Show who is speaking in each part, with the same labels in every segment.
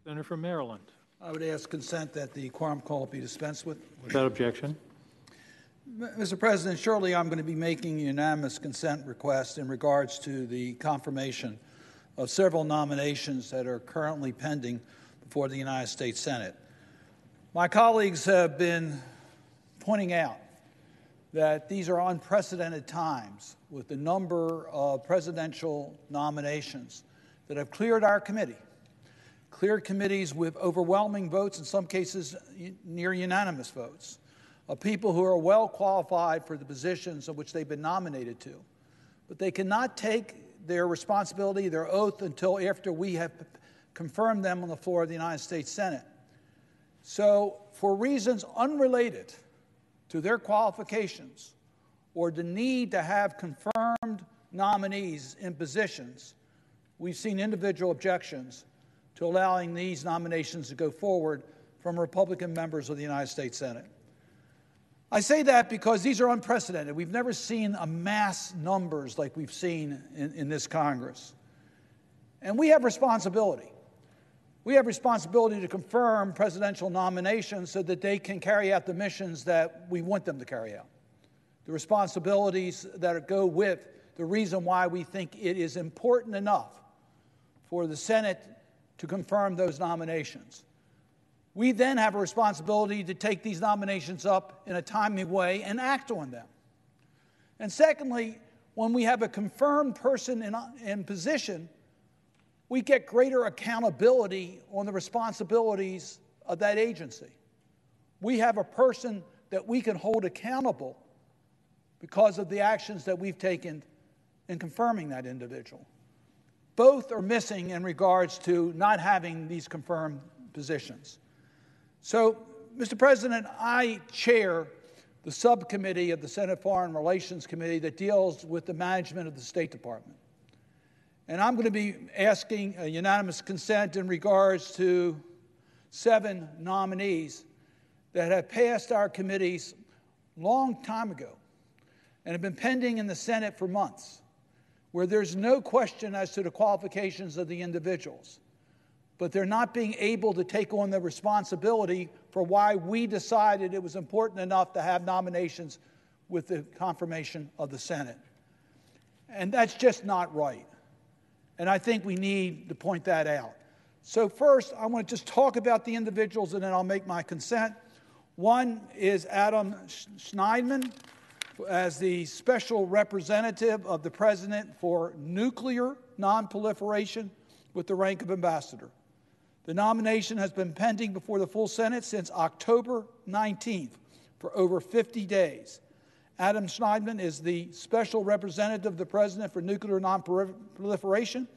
Speaker 1: Senator from Maryland.
Speaker 2: I would ask consent that the quorum call be dispensed with.
Speaker 1: Without objection.
Speaker 2: Mr. President, shortly I'm going to be making a unanimous consent request in regards to the confirmation of several nominations that are currently pending before the United States Senate. My colleagues have been pointing out that these are unprecedented times with the number of presidential nominations that have cleared our committee, cleared committees with overwhelming votes, in some cases near unanimous votes, of people who are well qualified for the positions of which they've been nominated to. But they cannot take their responsibility, their oath, until after we have confirmed them on the floor of the United States Senate. So, for reasons unrelated to their qualifications or the need to have confirmed nominees in positions, we've seen individual objections to allowing these nominations to go forward from Republican members of the United States Senate. I say that because these are unprecedented. We've never seen a mass numbers like we've seen in this Congress. And we have responsibility. We have responsibility to confirm presidential nominations so that they can carry out the missions that we want them to carry out. The responsibilities that go with the reason why we think it is important enough for the Senate to confirm those nominations. We then have a responsibility to take these nominations up in a timely way and act on them. And secondly, when we have a confirmed person in position, we get greater accountability on the responsibilities of that agency. We have a person that we can hold accountable because of the actions that we've taken in confirming that individual. Both are missing in regards to not having these confirmed positions. So, Mr. President, I chair the subcommittee of the Senate Foreign Relations Committee that deals with the management of the State Department. And I'm going to be asking a unanimous consent in regards to 7 nominees that have passed our committees a long time ago and have been pending in the Senate for months, where there's no question as to the qualifications of the individuals, but they're not being able to take on the responsibility for why we decided it was important enough to have nominations with the confirmation of the Senate. And that's just not right. And I think we need to point that out. So first, I want to just talk about the individuals, and then I'll make my consent. One is Adam Schneidman as the Special Representative of the President for Nuclear Nonproliferation with the rank of Ambassador. The nomination has been pending before the full Senate since October 19th for over 50 days. Adam Schneidman is the Special Representative of the President for Nuclear Nonproliferation,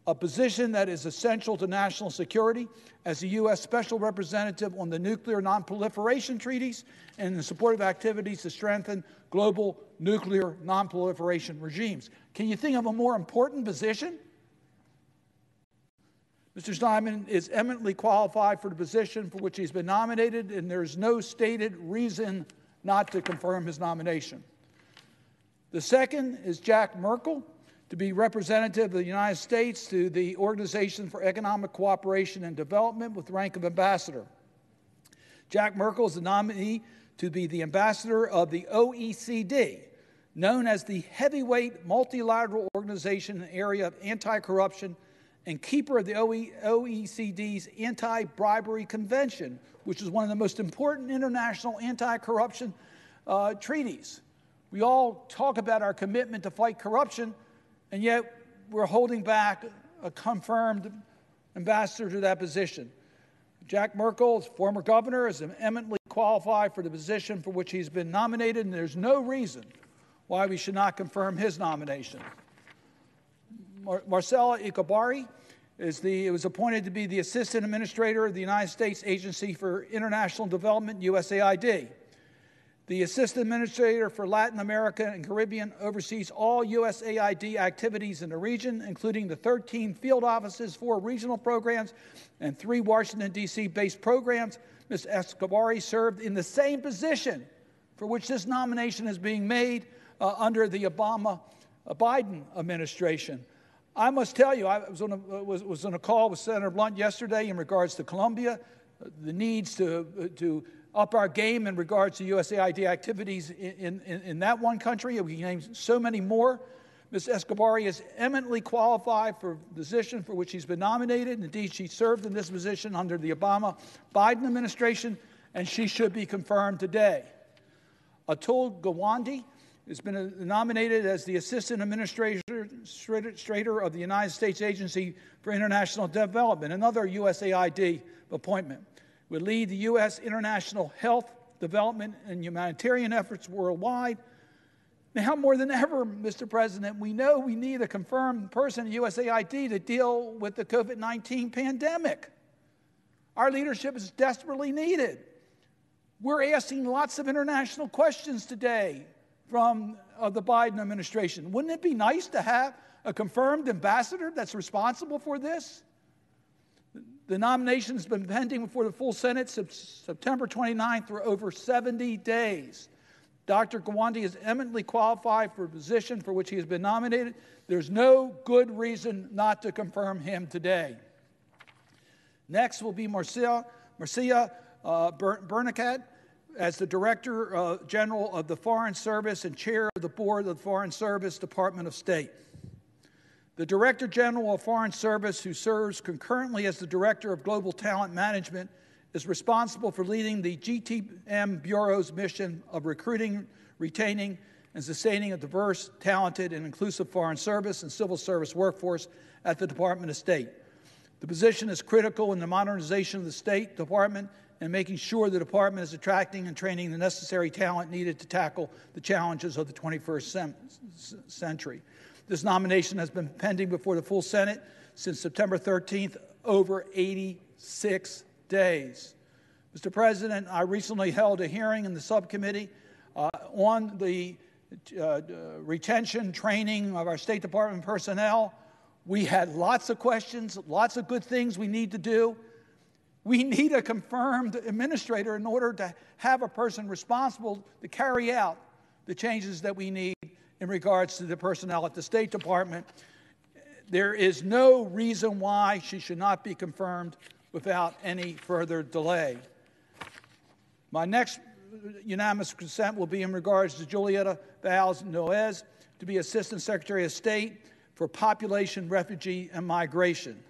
Speaker 2: a position that is essential to national security as the U.S. Special Representative on the Nuclear Nonproliferation Treaties and in support of activities to strengthen global nuclear nonproliferation regimes. Can you think of a more important position? Mr. Schneidman is eminently qualified for the position for which he's been nominated, and there is no stated reason not to confirm his nomination. The second is Jack Merkel, to be representative of the United States to the Organization for Economic Cooperation and Development with the rank of Ambassador. Jack Merkel is the nominee to be the ambassador of the OECD, known as the heavyweight multilateral organization in the area of anti-corruption and keeper of the OECD's Anti-Bribery Convention, which is one of the most important international anti-corruption treaties. We all talk about our commitment to fight corruption, and yet we're holding back a confirmed ambassador to that position. Jack Merkel, former governor, is eminently qualified for the position for which he's been nominated, and there's no reason why we should not confirm his nomination. Marcella Ikobari was appointed to be the Assistant Administrator of the United States Agency for International Development, USAID. The Assistant Administrator for Latin America and Caribbean oversees all USAID activities in the region, including the 13 field offices, 4 regional programs, and 3 Washington, D.C.-based programs. Ms. Escobar served in the same position for which this nomination is being made under the Obama-Biden administration. I must tell you, I was on a call with Senator Blunt yesterday in regards to Colombia, the needs to up our game in regards to USAID activities in that one country. We named so many more. Ms. Escobar is eminently qualified for the position for which she's been nominated. Indeed, she served in this position under the Obama-Biden administration, and she should be confirmed today. Atul Gawande has been nominated as the Assistant Administrator of the United States Agency for International Development, another USAID appointment. Will lead the U.S. international health, development, and humanitarian efforts worldwide. Now, more than ever, Mr. President, we know we need a confirmed person at USAID to deal with the COVID-19 pandemic. Our leadership is desperately needed. We're asking lots of international questions today from the Biden administration. Wouldn't it be nice to have a confirmed ambassador that's responsible for this? The nomination has been pending before the full Senate since September 29th for over 70 days. Dr. Gawande is eminently qualified for a position for which he has been nominated. There's no good reason not to confirm him today. Next will be Marcia Bernacat as the Director General of the Foreign Service and Chair of the Board of the Foreign Service Department of State. The Director General of Foreign Service, who serves concurrently as the Director of Global Talent Management, is responsible for leading the GTM Bureau's mission of recruiting, retaining, and sustaining a diverse, talented, and inclusive foreign service and civil service workforce at the Department of State. The position is critical in the modernization of the State Department and making sure the department is attracting and training the necessary talent needed to tackle the challenges of the 21st century. This nomination has been pending before the full Senate since September 13th, over 86 days. Mr. President, I recently held a hearing in the subcommittee on the retention training of our State Department personnel. We had lots of questions, lots of good things we need to do. We need a confirmed administrator in order to have a person responsible to carry out the changes that we need in regards to the personnel at the State Department. There is no reason why she should not be confirmed without any further delay. My next unanimous consent will be in regards to Julieta Valles-Noez to be Assistant Secretary of State for Population, Refugee, and Migration.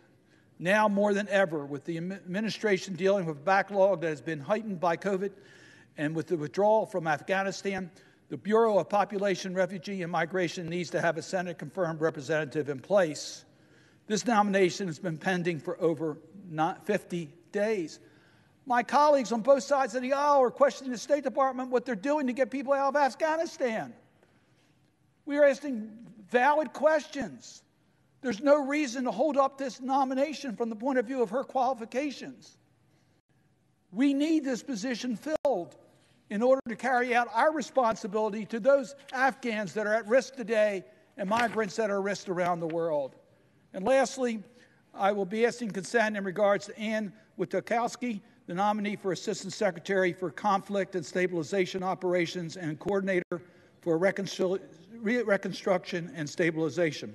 Speaker 2: Now more than ever, with the administration dealing with a backlog that has been heightened by COVID and with the withdrawal from Afghanistan, the Bureau of Population, Refugee, and Migration needs to have a Senate-confirmed representative in place. This nomination has been pending for over 50 days. My colleagues on both sides of the aisle are questioning the State Department what they're doing to get people out of Afghanistan. We are asking valid questions. There's no reason to hold up this nomination from the point of view of her qualifications. We need this position filled in order to carry out our responsibility to those Afghans that are at risk today and migrants that are at risk around the world. And lastly, I will be asking consent in regards to Ann Witkowski, the nominee for Assistant Secretary for Conflict and Stabilization Operations and Coordinator for Reconstruction and Stabilization.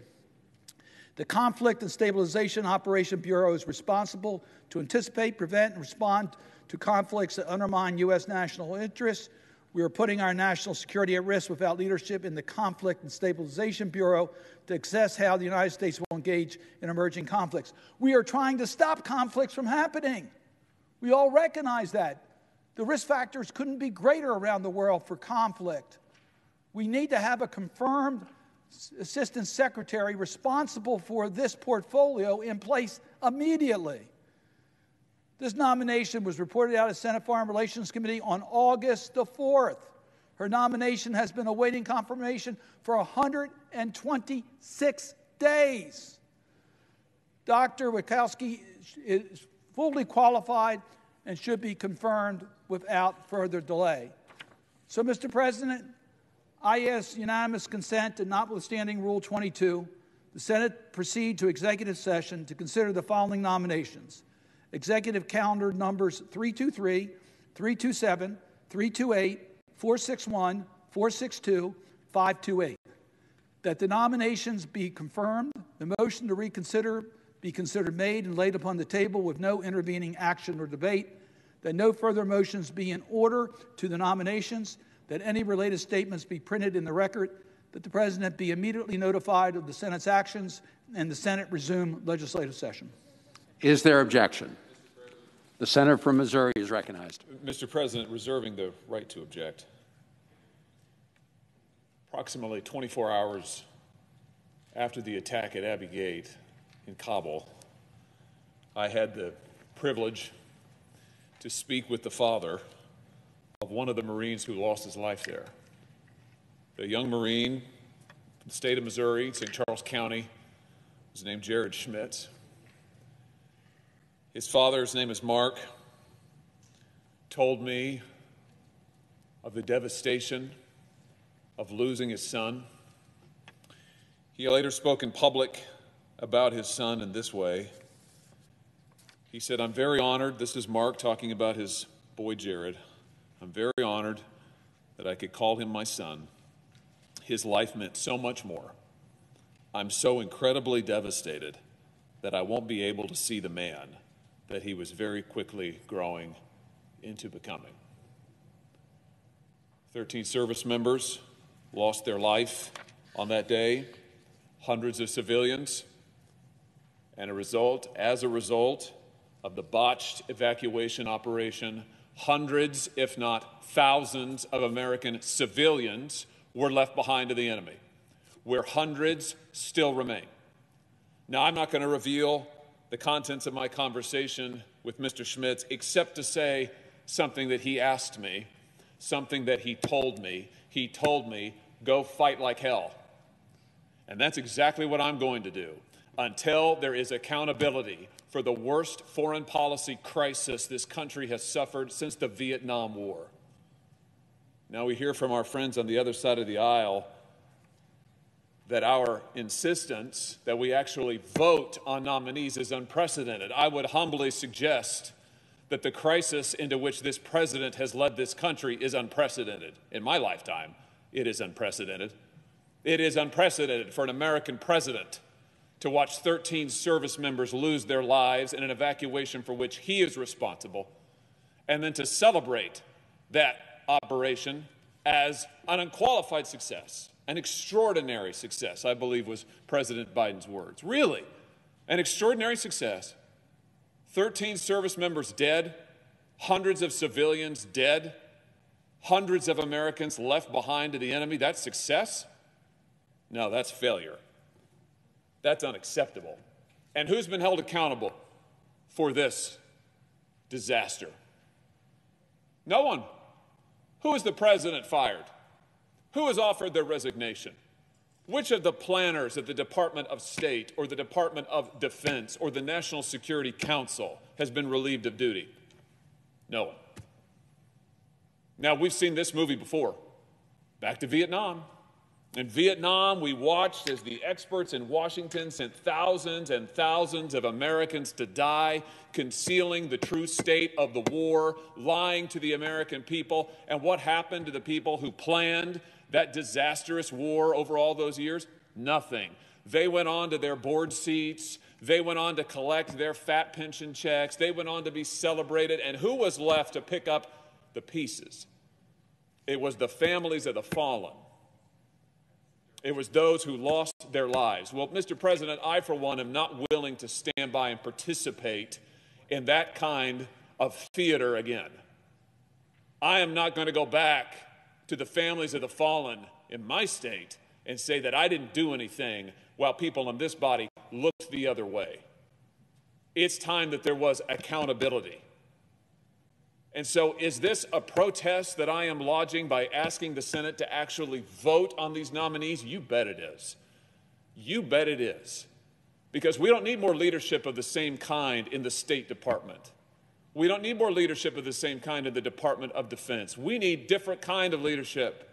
Speaker 2: The Conflict and Stabilization Operation Bureau is responsible to anticipate, prevent, and respond to conflicts that undermine U.S. national interests. We are putting our national security at risk without leadership in the Conflict and Stabilization Bureau to assess how the United States will engage in emerging conflicts. We are trying to stop conflicts from happening. We all recognize that. The risk factors couldn't be greater around the world for conflict. We need to have a confirmed Assistant Secretary responsible for this portfolio in place immediately. This nomination was reported out of Senate Foreign Relations Committee on August the 4th. Her nomination has been awaiting confirmation for 126 days. Dr. Witkowski is fully qualified and should be confirmed without further delay. So, Mr. President, I ask unanimous consent and notwithstanding Rule 22, the Senate proceed to executive session to consider the following nominations. Executive calendar numbers 323, 327, 328, 461, 462, 528. that the nominations be confirmed, the motion to reconsider be considered made and laid upon the table with no intervening action or debate, that no further motions be in order to the nominations, that any related statements be printed in the record, that the President be immediately notified of the Senate's actions, and the Senate resume legislative session.
Speaker 1: Is there objection? The senator from Missouri is recognized.
Speaker 3: Mr. President, reserving the right to object. Approximately 24 hours after the attack at Abbey Gate in Kabul, I had the privilege to speak with the father of one of the Marines who lost his life there. The young Marine from the state of Missouri, St. Charles County, was named Jared Schmitz. His father, his name is Mark, told me of the devastation of losing his son. He later spoke in public about his son in this way. He said, "I'm very honored," this is Mark talking about his boy Jared, "I'm very honored that I could call him my son. His life meant so much more. I'm so incredibly devastated that I won't be able to see the man that he was very quickly growing into becoming." 13 service members lost their life on that day, hundreds of civilians, and as a result of the botched evacuation operation, hundreds, if not thousands, of American civilians were left behind to the enemy, where hundreds still remain. Now, I'm not going to reveal the contents of my conversation with Mr. Schmitz, except to say something that he asked me, something that he told me. He told me, "Go fight like hell." And that's exactly what I'm going to do until there is accountability for the worst foreign policy crisis this country has suffered since the Vietnam War. Now we hear from our friends on the other side of the aisle that our insistence that we actually vote on nominees is unprecedented. I would humbly suggest that the crisis into which this president has led this country is unprecedented. In my lifetime, it is unprecedented. It is unprecedented for an American president to watch 13 service members lose their lives in an evacuation for which he is responsible, and then to celebrate that operation as an unqualified success, an extraordinary success, I believe was President Biden's words. Really, an extraordinary success. 13 service members dead, hundreds of civilians dead, hundreds of Americans left behind to the enemy. That's success? No, that's failure. That's unacceptable. And who's been held accountable for this disaster? No one. Who has the president fired? Who has offered their resignation? Which of the planners at the Department of State or the Department of Defense or the National Security Council has been relieved of duty? No one. Now, we've seen this movie before. Back to Vietnam. In Vietnam, we watched as the experts in Washington sent thousands and thousands of Americans to die, concealing the true state of the war, lying to the American people. And what happened to the people who planned that disastrous war over all those years? Nothing. They went on to their board seats. They went on to collect their fat pension checks. They went on to be celebrated. And who was left to pick up the pieces? It was the families of the fallen. It was those who lost their lives. Well, Mr. President, I, for one, am not willing to stand by and participate in that kind of theater again. I am not going to go back to the families of the fallen in my state and say that I didn't do anything while people in this body looked the other way. It's time that there was accountability. And so is this a protest that I am lodging by asking the Senate to actually vote on these nominees? You bet it is. You bet it is. Because we don't need more leadership of the same kind in the State Department. We don't need more leadership of the same kind in the Department of Defense. We need different kind of leadership.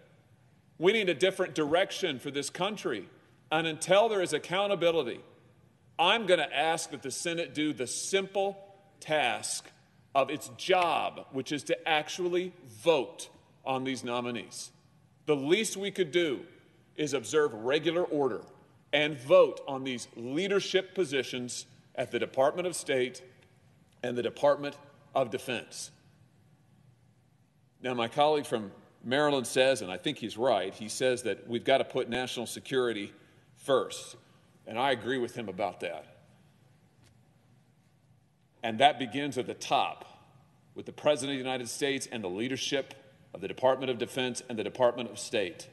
Speaker 3: We need a different direction for this country. And until there is accountability, I'm going to ask that the Senate do the simple task of its job, which is to actually vote on these nominees. The least we could do is observe regular order and vote on these leadership positions at the Department of State and the Department of Defense. Now, my colleague from Maryland says, and I think he's right, he says that we've got to put national security first. And I agree with him about that. And that begins at the top with the President of the United States and the leadership of the Department of Defense and the Department of State.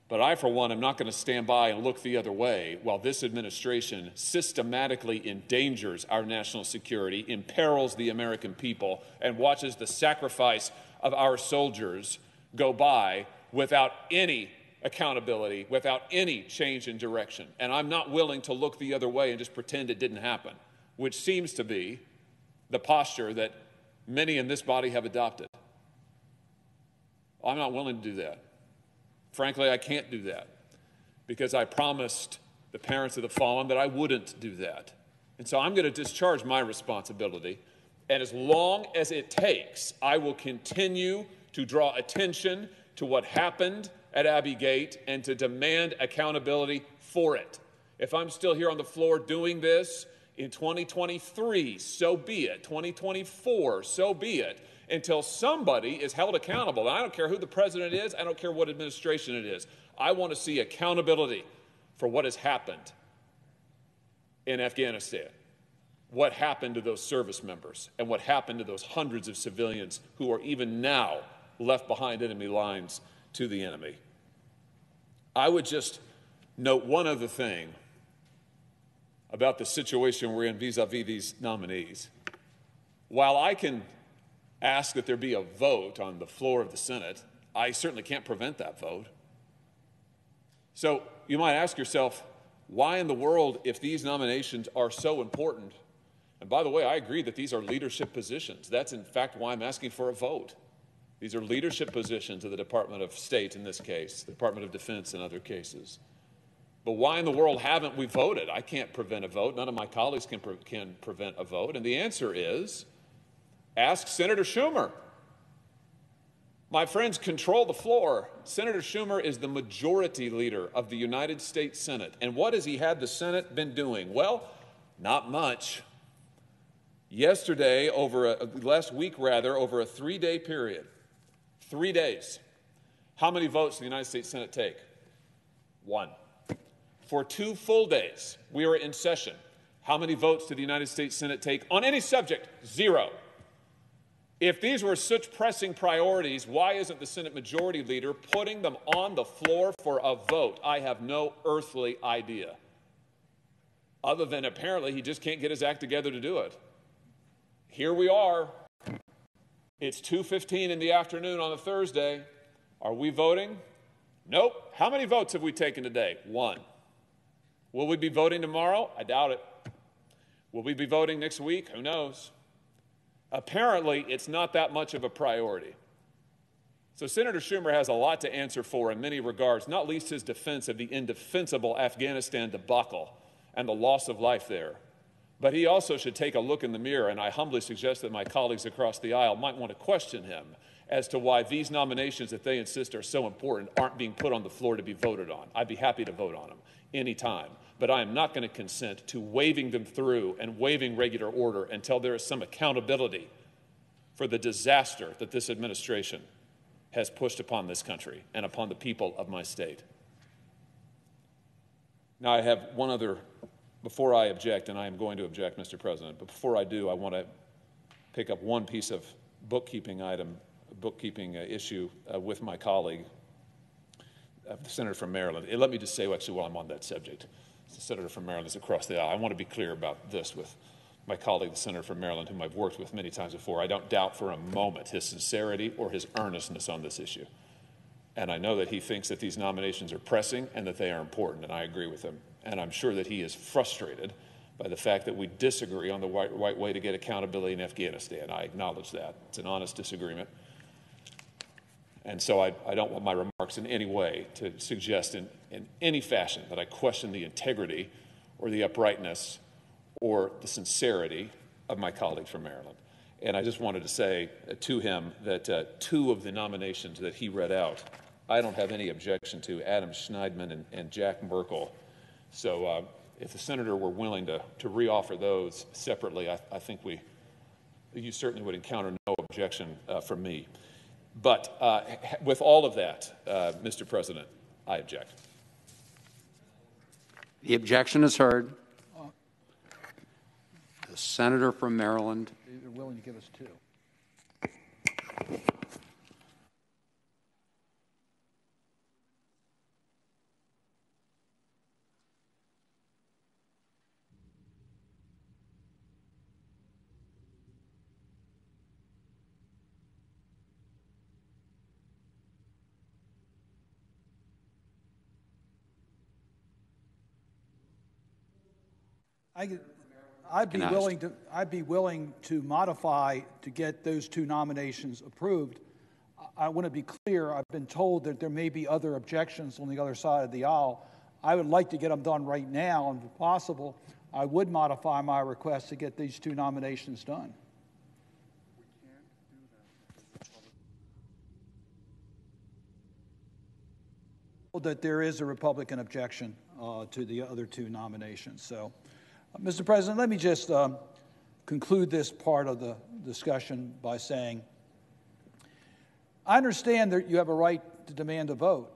Speaker 3: But I, for one, am not going to stand by and look the other way while this administration systematically endangers our national security, imperils the American people, and watches the sacrifice of our soldiers go by without any accountability, without any change in direction. And I'm not willing to look the other way and just pretend it didn't happen, which seems to be the posture that many in this body have adopted. I'm not willing to do that. Frankly, I can't do that because I promised the parents of the fallen that I wouldn't do that. And so I'm going to discharge my responsibility. And as long as it takes, I will continue to draw attention to what happened at Abbey Gate and to demand accountability for it. If I'm still here on the floor doing this in 2023, so be it. 2024, so be it. Until somebody is held accountable. And I don't care who the president is. I don't care what administration it is. I want to see accountability for what has happened in Afghanistan, what happened to those service members, and what happened to those hundreds of civilians who are even now left behind enemy lines to the enemy. I would just note one other thing about the situation we're in vis-a-vis these nominees. While I can ask that there be a vote on the floor of the Senate, I certainly can't prevent that vote. So you might ask yourself, why in the world, if these nominations are so important, and by the way, I agree that these are leadership positions. That's in fact why I'm asking for a vote. These are leadership positions of the Department of State in this case, the Department of Defense in other cases. But why in the world haven't we voted? I can't prevent a vote. None of my colleagues can prevent a vote. And the answer is, ask Senator Schumer. My friends control the floor. Senator Schumer is the majority leader of the United States Senate. And what has he had the Senate been doing? Well, not much. Yesterday, last week rather, over a 3-day period, 3 days, how many votes did the United States Senate take? 1. For 2 full days, we were in session. How many votes did the United States Senate take on any subject? 0. If these were such pressing priorities, why isn't the Senate Majority Leader putting them on the floor for a vote? I have no earthly idea, other than apparently he just can't get his act together to do it. Here we are. It's 2:15 in the afternoon on a Thursday. Are we voting? Nope. How many votes have we taken today? 1. Will we be voting tomorrow? I doubt it. Will we be voting next week? Who knows? Apparently, it's not that much of a priority. So Senator Schumer has a lot to answer for in many regards, not least his defense of the indefensible Afghanistan debacle and the loss of life there. But he also should take a look in the mirror, and I humbly suggest that my colleagues across the aisle might want to question him as to why these nominations that they insist are so important aren't being put on the floor to be voted on. I'd be happy to vote on them anytime. But I am not going to consent to waving them through and waiving regular order until there is some accountability for the disaster that this administration has pushed upon this country and upon the people of my state. Now, I have one other, before I object, and I am going to object, Mr. President, but before I do, I want to pick up one piece of bookkeeping issue with my colleague, the senator from Maryland. Let me just say, actually, while I'm on that subject, the senator from Maryland is across the aisle. I want to be clear about this with my colleague, the senator from Maryland, whom I've worked with many times before. I don't doubt for a moment his sincerity or his earnestness on this issue. And I know that he thinks that these nominations are pressing and that they are important, and I agree with him. And I'm sure that he is frustrated by the fact that we disagree on the right way to get accountability in Afghanistan. I acknowledge that. It's an honest disagreement. And so I don't want my remarks in any way to suggest in any fashion that I question the integrity or the uprightness or the sincerity of my colleague from Maryland. And I just wanted to say to him that 2 of the nominations that he read out I don't have any objection to Adam Schneidman and Jack Merkel. So if the senator were willing to reoffer those separately, I think you certainly would encounter no objection from me. But with all of that, Mr. President, I object.
Speaker 1: The objection is heard. The senator from Maryland.
Speaker 2: They're willing to give us two. I'd be willing to modify to get those two nominations approved. I want to be clear. I've been told that there may be other objections on the other side of the aisle. I would like to get them done right now, and if possible, I would modify my request to get these two nominations done. That there is a Republican objection to the other two nominations. So, Mr. President, let me just conclude this part of the discussion by saying, I understand that you have a right to demand a vote,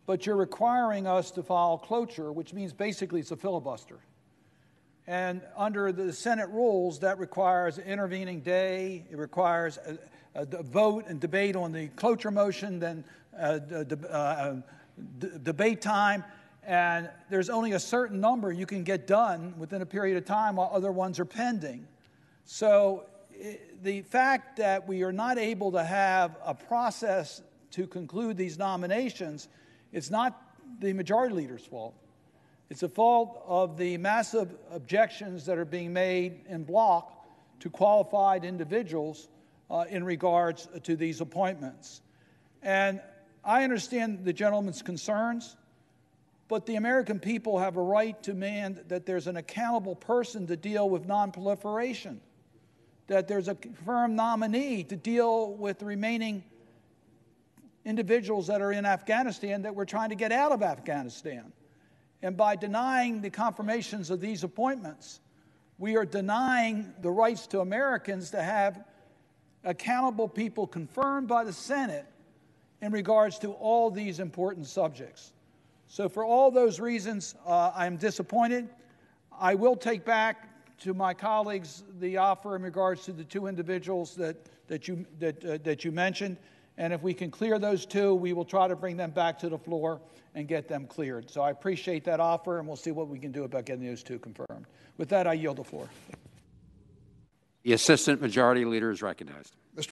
Speaker 2: but you're requiring us to follow cloture, which means basically it's a filibuster. And under the Senate rules, that requires an intervening day. It requires a vote and debate on the cloture motion, then debate time. And there's only a certain number you can get done within a period of time while other ones are pending. So the fact that we are not able to have a process to conclude these nominations, it's not the majority leader's fault. It's the fault of the massive objections that are being made in block to qualified individuals in regards to these appointments. And I understand the gentleman's concerns, but the American people have a right to demand that there's an accountable person to deal with nonproliferation, that there's a firm nominee to deal with the remaining individuals that are in Afghanistan that we're trying to get out of Afghanistan. And by denying the confirmations of these appointments, we are denying the rights to Americans to have accountable people confirmed by the Senate in regards to all these important subjects. So for all those reasons, I am disappointed. I will take back to my colleagues the offer in regards to the two individuals that you mentioned. And if we can clear those two, we will try to bring them back to the floor and get them cleared. So I appreciate that offer, and we'll see what we can do about getting those two confirmed. With that, I yield the floor.
Speaker 1: The Assistant Majority Leader is recognized.
Speaker 4: Mr.